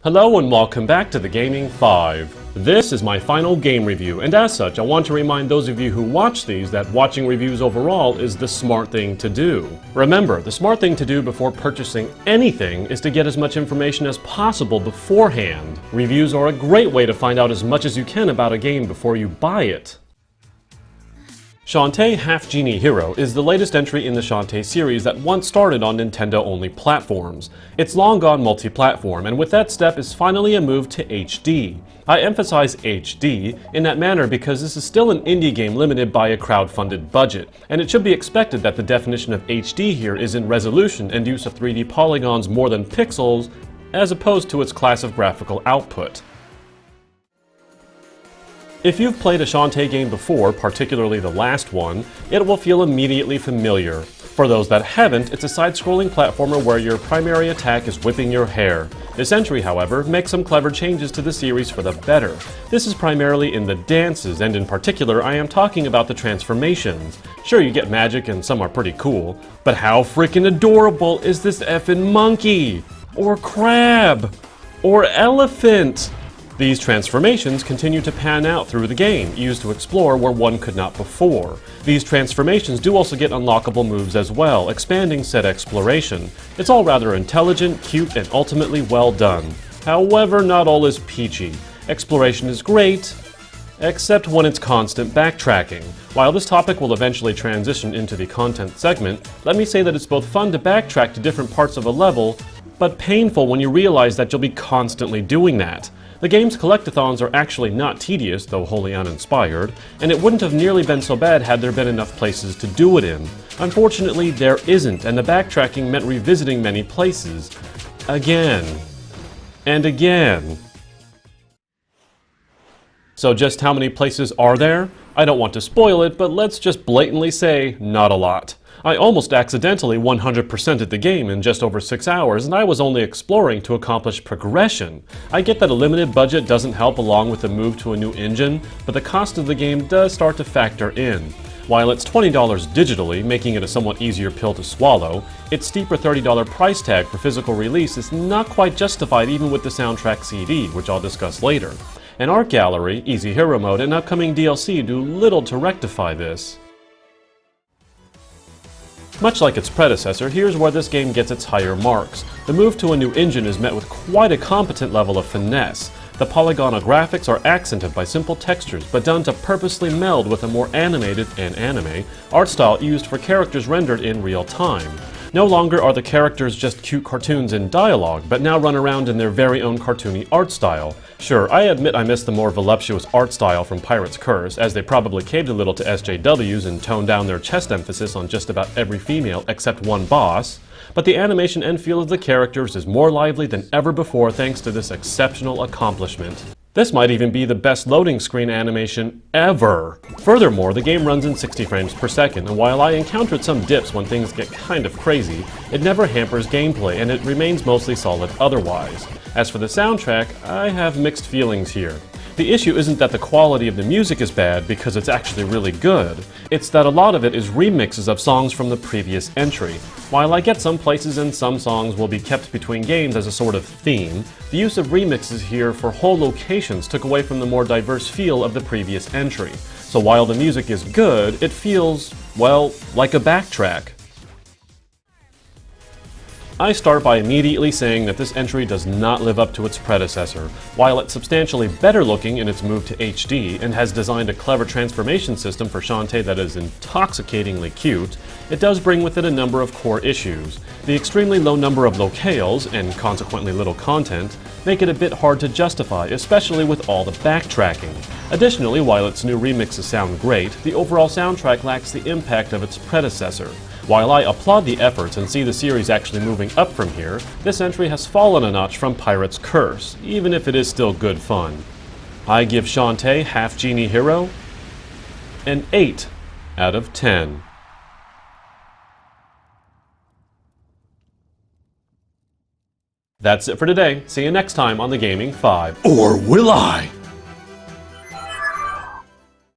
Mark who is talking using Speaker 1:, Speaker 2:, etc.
Speaker 1: Hello and welcome back to the Gaming 5. This is my final game review, and as such, I want to remind those of you who watch these that watching reviews overall is the smart thing to do. Remember, the smart thing to do before purchasing anything is to get as much information as possible beforehand. Reviews are a great way to find out as much as you can about a game before you buy it. Shantae Half-Genie Hero is the latest entry in the Shantae series that once started on Nintendo-only platforms. It's long gone multi-platform, and with that step is finally a move to HD. I emphasize HD in that manner because this is still an indie game limited by a crowd-funded budget, and it should be expected that the definition of HD here is in resolution and use of 3D polygons more than pixels, as opposed to its class of graphical output. If you've played a Shantae game before, particularly the last one, it will feel immediately familiar. For those that haven't, it's a side-scrolling platformer where your primary attack is whipping your hair. This entry, however, makes some clever changes to the series for the better. This is primarily in the dances, and in particular, I am talking about the transformations. Sure, you get magic and some are pretty cool, but how freaking adorable is this effing monkey? Or crab? Or elephant? These transformations continue to pan out through the game, used to explore where one could not before. These transformations do also get unlockable moves as well, expanding said exploration. It's all rather intelligent, cute, and ultimately well done. However, not all is peachy. Exploration is great, except when it's constant backtracking. While this topic will eventually transition into the content segment, let me say that it's both fun to backtrack to different parts of a level, but painful when you realize that you'll be constantly doing that. The game's collectathons are actually not tedious, though wholly uninspired, and it wouldn't have nearly been so bad had there been enough places to do it in. Unfortunately, there isn't, and the backtracking meant revisiting many places. Again. And again. So just how many places are there? I don't want to spoil it, but let's just blatantly say, not a lot. I almost accidentally 100%ed the game in just over 6 hours, and I was only exploring to accomplish progression. I get that a limited budget doesn't help along with the move to a new engine, but the cost of the game does start to factor in. While it's $20 digitally, making it a somewhat easier pill to swallow, its steeper $30 price tag for physical release is not quite justified even with the soundtrack CD, which I'll discuss later. An art gallery, easy hero mode, and upcoming DLC do little to rectify this. Much like its predecessor, here's where this game gets its higher marks. The move to a new engine is met with quite a competent level of finesse. The polygonal graphics are accented by simple textures, but done to purposely meld with a more animated and anime art style used for characters rendered in real time. No longer are the characters just cute cartoons in dialogue, but now run around in their very own cartoony art style. Sure, I admit I miss the more voluptuous art style from Pirate's Curse, as they probably caved a little to SJWs and toned down their chest emphasis on just about every female except one boss, but the animation and feel of the characters is more lively than ever before thanks to this exceptional accomplishment. This might even be the best loading screen animation ever! Furthermore, the game runs in 60 frames per second, and while I encountered some dips when things get kind of crazy, it never hampers gameplay and it remains mostly solid otherwise. As for the soundtrack, I have mixed feelings here. The issue isn't that the quality of the music is bad because it's actually really good. It's that a lot of it is remixes of songs from the previous entry. While I get some places and some songs will be kept between games as a sort of theme, the use of remixes here for whole locations took away from the more diverse feel of the previous entry. So while the music is good, it feels, well, like a backtrack. I start by immediately saying that this entry does not live up to its predecessor. While it's substantially better looking in its move to HD and has designed a clever transformation system for Shantae that is intoxicatingly cute, it does bring with it a number of core issues. The extremely low number of locales, and consequently little content, make it a bit hard to justify, especially with all the backtracking. Additionally, while its new remixes sound great, the overall soundtrack lacks the impact of its predecessor. While I applaud the efforts and see the series actually moving up from here, this entry has fallen a notch from Pirate's Curse, even if it is still good fun. I give Shantae Half-Genie Hero an 8 out of 10. That's it for today. See you next time on the Gaming 5. Or will I?